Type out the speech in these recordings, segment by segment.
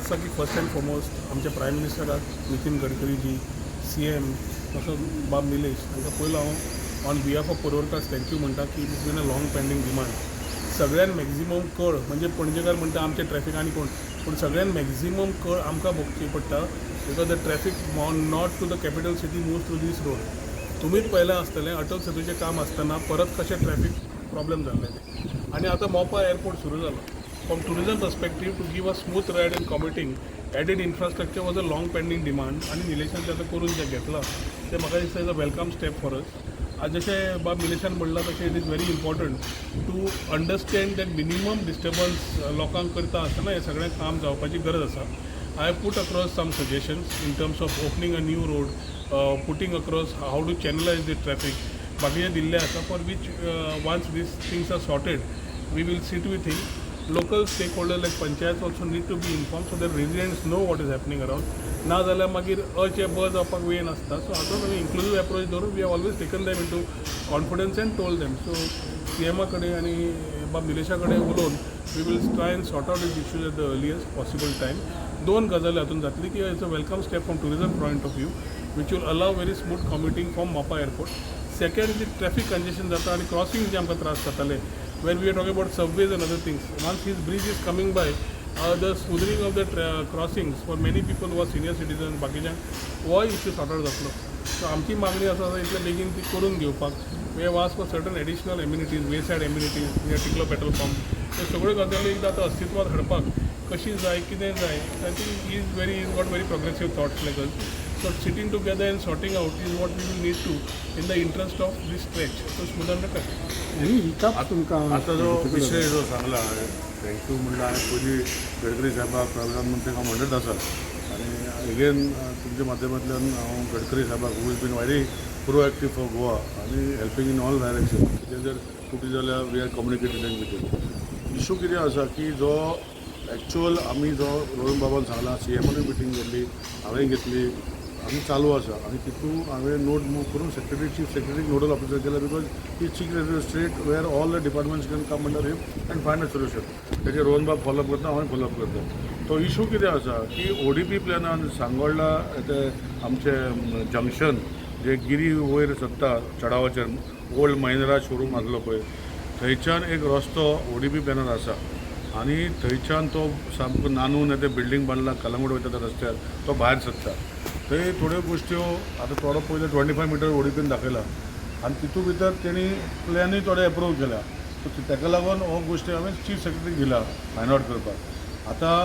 आसा की first end foremost आमचे प्रायम मिनिस्टराक नितीन गडकरी जी CM असो बाब निलेश तांकां पयलो हांव ऑन बिहाफ ऑफ पडवळकार्स थँक्यू म्हणटा की it's been a long pending demand. सगळ्यान मॅक्झिमम कळ म्हणजे पणजेकार म्हणटा आमचे ट्रॅफिक आनी कोण पूण सगळ्यान मॅक्झिमम कळ आमकां भोगची पडटा because the traffic not to the capital city moves through this road. तुमीच पयलें आसतलें अटल सेतूचें काम आसतना परत कशें ट्रॅफिक प्रॉब्लेम जाल्ले ते आनी आतां मोपा एअरपोर्ट सुरू जालो. From tourism perspective to give a smooth ride in commuting added infrastructure was a long pending demand आनी निलेशान तें करून जें घेतलां तें म्हाका दिसता is a welcome step for us. आज जशें बाब निलेशान म्हणलां तशें it is very important to understand that minimum disturbance लोकांक करता आसतना हें सगळें काम जावपाची गरज आसा. I have put across some suggestions in terms of opening a new road, putting across how to channelize the traffic. बाकीचे दिल्ले आसा for which once these things are sorted, we will sit with him. Local stakeholders like panchayats also need to be informed so that residents know what is happening around. ना जाल्यार मागीर अचे ब जावपाक वेळ नासता. सो हातूंत आमी इन्क्लुसीव एप्रोच धरून we have always taken them into confidence and told them. So CM कडेन आनी बाब निलेशा कडेन उलोवन we will try and sort out this issues at the earliest possible time. दोन गजाली हातून जातली की it's a welcome step from tourism point of view which will allow very smooth commuting from Mopa airport. Second जी traffic congestion जाता आनी crossing जे आमकां त्रास जाताले when we are talking about subways and other things once his bridge is coming by the smoothening of the crossings for many people who are senior citizen बाकीच्यांक हो issue sort out जातलो. So आमची मागणी आसा इतले बेगीन ती करून घेवपाक we have asked for certain additional amenities way side amenities near टिकलो पेट्रोल पंप. हे सगळ्यो गजाली एकदां आतां अस्तित्वात हाडपाक कशी जाय कितें जाय I think is got very progressive thoughts like us. So sitting together and sorting out is what we will need to in the interest of this stretch to smoothen the traffic. आता जो विषय जो सांगला thank you म्हणला हांवें पयलीं गडकरी साहेबाक प्रधानमंत्र्याक हांव म्हणत आसा आनी अगेन तुमच्या माध्यमांतल्यान हांव गडकरी साहेबाक who is been very proactive for Goa आनी हेल्पींग इन ऑल डायरेक्शन. कितें जर कुठे जाल्यार we are communicated with issue कितें आसा की जो एक्चुअल आमी जो रोहन बाबान सांगला CMनूय मिटींग घेतली हांवें घेतली आमी चालू आसा आनी तितून हांवें नोट मूव करून चीफ सेक्रेटरी नोडल ऑफिसर केला because he chief state where all the departments can come under him and find a solution. तेजे रोहन बाब फॉलोअप करता हांवें फॉलोअप करता. तो इशू कितें आसा की ODP प्लॅनान सांगोळडा ते आमचे जंक्शन जे गिरी वयर सरता चडावाचेर ओल्ड महिंद्रा शोरूम आसलो पळय थंयच्यान एक रस्तो ODP प्लॅनार आसा आनी थंयच्यान तो सामको नानून ते बिल्डींग बांदला कलंगूट वयता त्या रस्त्यार तो भायर सरता. थंय थोड्यो गोश्ट्यो आतां थोडो पयलीं 25 मीटर ODPन दाखयला आनी तितून भितर तेणी प्लॅनूय थोडे एप्रूव केला. सो ताका लागून हो गोश्टी हांवें चीफ सेक्रेटरी दिला फायंड आउट करपाक. आतां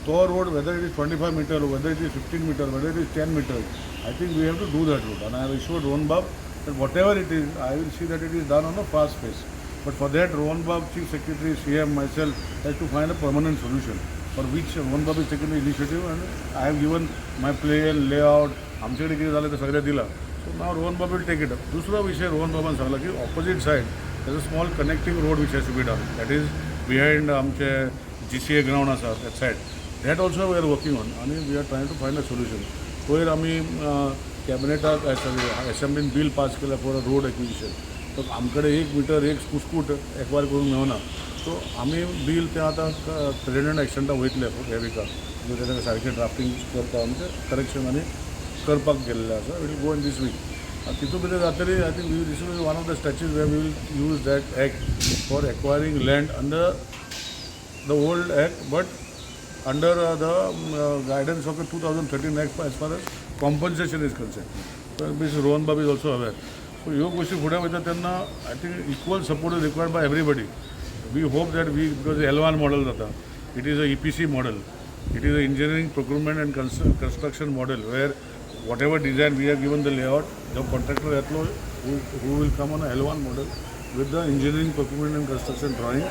तो road whether it is 25 metre whether it is 15 metre whether it is 10 metre I think we have to do that road. आनी I have issued Rohan Bab that whatever it is, I will see that it is done on a fast pace. But for that, Rohan Bab, Chief Secretary, CM, myself, has to find a permanent solution. For which Rohan Bab is taking the initiative, and I have given my plan, layout. आमच्याकडे कितें जालें तें सगळें दिलां. So now Rohan Bab will take it up. दुसरो विशय रोहन बाबान सांगला की opposite side there is a small connecting road which has to be done. That is behind आमचे GCA ground आसा that side. That also we are working on, and we are trying to find a solution. पयर आमी कॅबिनेटाक असेंब्लीन bill pass केला for a road acquisition. तर आमकडे 1 metre 1 scoot acquire करूंक मेळना. So आमी bill तें आतां प्रेसिडेंट एक्सटेंटा वयतले हे विकाक तेका सारकें ड्राफ्टींग करता म्हणजे करेक्शन आनी करपाक गेल्लें आसा. It will go in this week. तितून भितर जातरी I think this is one of the stretches where we will use that act for acquiring land under the old act but under the guidance of the 2013 act as far as compensation is concerned. So Mr. Rohan Bab is also aware. So ह्यो गोष्टी फुडें वयता तेन्ना I think equal support is required by everybody. We hope that we because L1 model जाता it is a EPC model it is a engineering procurement and construction model where whatever design we have given the layout जो contractor येतलो who will come on L1 model with the engineering procurement and construction drawing,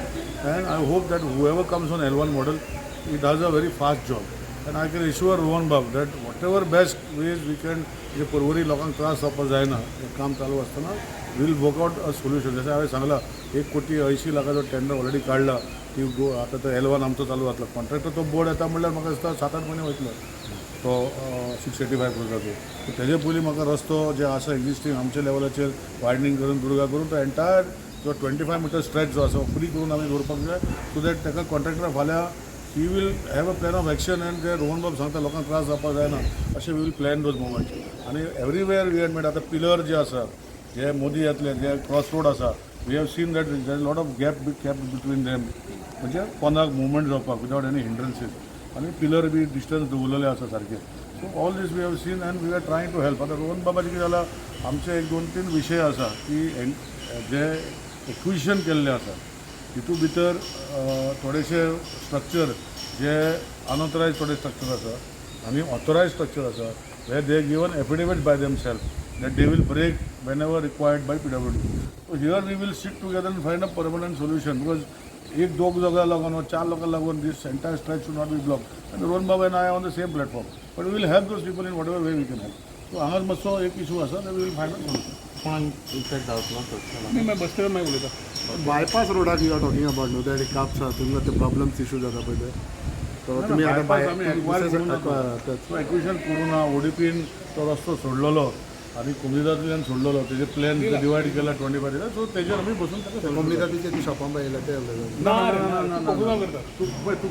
and I hope that whoever comes on L1 model he does a very fast job. And I can assure Rohan Bab that whatever best ways we can जे परवरी लोकांक त्रास जावपाक जायना हें काम चालू आसतना will work out a solution. जशें हांवें सांगलां 1,80,00,000 टेंडर ऑलरेडी काडला ती आतां तो L1 आमचो चालू जातलो. कॉन्ट्रॅक्टर तो बोर्ड येता म्हणल्यार म्हाका दिसता 7-8 म्हयने वयतलो तो 685 करोडाचो. सो तेजे पयलीं म्हाका रस्तो जे आसा एक्जिस्टींग आमच्या लेवलाचेर वायडनींग करून दुर्गा करून तो एंटायर जो 25 मीटर स्ट्रेच जो आसा फ्री करून आमी दवरपाक जाय सो दॅट ताका कॉन्ट्रॅक्टर फाल्यां he will have a plan of action and जे रोहन बाब सांगता लोकांक त्रास जावपाक जायना अशें we will plan those moments आनी एवरीवेअर वी हॅड मेड आतां पिलर जे आसा जे मोदी येतले जे क्रॉस रोड आसा we have seen that there lot of gap between them म्हणजे कोणाक मुवमेंट जावपाक विदाउट एनी हिंड्रन्सीस आनी पिलर बी डिस्टन्स दवरलेले आसा सारके so all this we have seen and we are trying to help आतां रोहन बाबाचे कितें जाला आमचे एक 2-3 विशय आसा की जे एक्विजिशन केल्ले आसा तितू भितर थोडेशे स्ट्रक्चर जे अनऑथरायज थोडे स्ट्रक्चर आसा आनी ऑथरायज स्ट्रक्चर आसा हे they given affidavit bye them self that they will break whenever required by PWD. So here we will sit together and find a permanent solution because एक दोग लोकांना लागून or 4 लोकांना लागून this entire stretch should not be blocked. And Rohan Baba and I are on the same platform. But we will help those people in whatever way we can help. So हांगाच मातसो एक issue आसा that we will find a solution. कोणाक effect जावचो चडसो मी बसते मागीर उलयता बायपास रोडाक यू आर टॉकिंग अबाउट न्हू दॅट काप्स आहा तुमकां ते प्रॉब्लम्स इशू जाता पळय ते सो तुमी आतां एक्विशन करून ना ओडीपीन तो रस्तो सोडलेलो आनी कोमनिदांतल्यान सोडलेलो तेजे प्लॅन डिवायड केला 25 दिसा सो तेजेर आमी बसून ताका कम्युनिटीचे ती शॉपां पळयला ते कोकणा करता तूं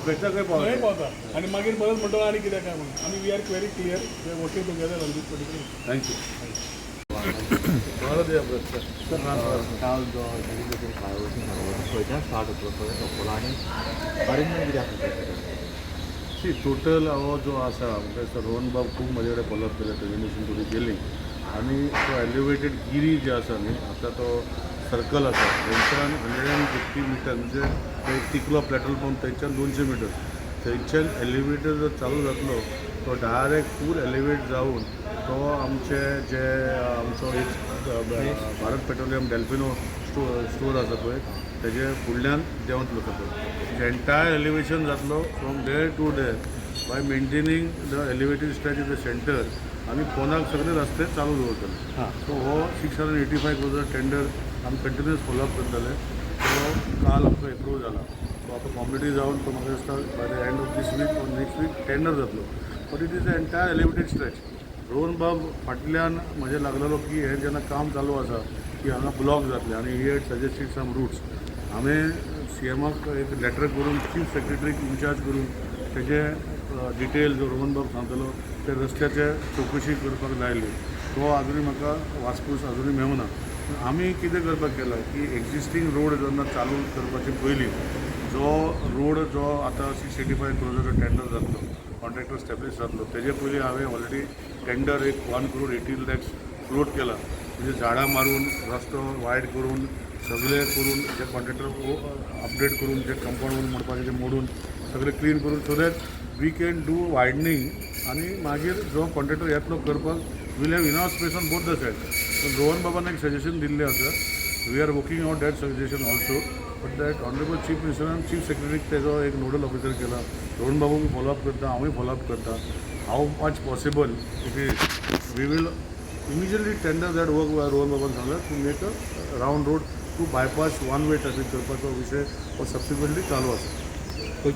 खंयच्या खंय थंय पावता पावता आनी मागीर परत म्हणटा आनी कितें काय म्हणून आमी we are very clear we working together on this particular thank you बरो दिया प्रश्न काल जो एज्युकेशन फ्लायओवर खंयच्यान स्टार्ट जातलो खंय सोंपलो आनी अरेंजमेंट कितें आसता सी टोटल हो जो आसा म्हणजे तो रोहन बाब खूब म्हजे कडेन फॉलोअप केले प्रेजेंटेशन करून गेली आनी तो एलिवेटेड गिरी जे आसा न्ही आतां तो सर्कल आसा थंयच्यान 150 मिटर म्हणजे तो एक तिकलो पेट्रोल पंप थंयच्यान 200 मिटर थंयच्यान एलिवेटर जर चालू जातलो तो डायरेक्ट फूल एलिवेट जावन तो आमचे जे आमचो एक भारत पेट्रोलियम डेल्फिनो स्टोर आसा पळय तेजे फुडल्यान देंवतलो सकयल एंटायर एलिवेशन जातलो from there to there by maintaining the elevated stretch in the centre आनी फोनाक सगळे रस्ते चालू दवरतले सो हो 685 क्रोजर टेंडर आमी कंटिन्युअस फॉलोअप करतले सो काल आमकां एप्रूव जाला सो आतां कॉम्पिटी जावन तो म्हाका दिसता by the end of this week or next week tender जातलो but it is the entire elevated stretch Rohan बाब फाटल्यान म्हाजे लागलेलो की हे जेन्ना काम चालू आसा की हांगा ब्लॉक जातले आनी he had suggested some routes हांवें सीएमाक एक लेटर करून चीफ सेक्रेटरीक इन्चार्ज करून तेजे डिटेल जो रोहन बाब सांगतलो ते रस्त्याचे चवकशी करपाक लायली तो आजुनूय म्हाका वासपूस आजुनूय मेळूना आमी कितें करपाक केला की एक्जिस्टींग रोड जेन्ना चालू करपाचे पयलीं जो रोड जो आतां 685 क्रोजर टेंडर जातलो कॉन्ट्रॅक्टर स्टॅब्लीश जातलो तेजे पयलीं हांवें ऑलरेडी टेंडर एक 1 crore 80 lakhs फ्लोट केला म्हणजे झाडां मारून रस्तो वायड करून सगळे करून जे कॉन्ट्रॅक्टर अपडेट करून जे कंपाऊंड वॉल मोडपाचे ते मोडून सगळे क्लीन करून so that we can do widening आनी मागीर जो कॉन्ट्रॅक्टर येतलो करपाक will have enough space on both the side पण रोहन बाबान एक सजेशन दिल्लें आसा we are working out that suggestion also but that honorable chief मिनिस्टरान चीफ सेक्रेटरीक तेजो एक नोडल ऑफिसर केला रोहन बाबूय फॉलोअप करता हांवूय फॉलोअप करता how much possible if is we will immediately tender that work by Rohan Baban सांगला to make a round road to bypass one way traffic करपाचो विशय हो सबसिक्वेंटली चालू आसा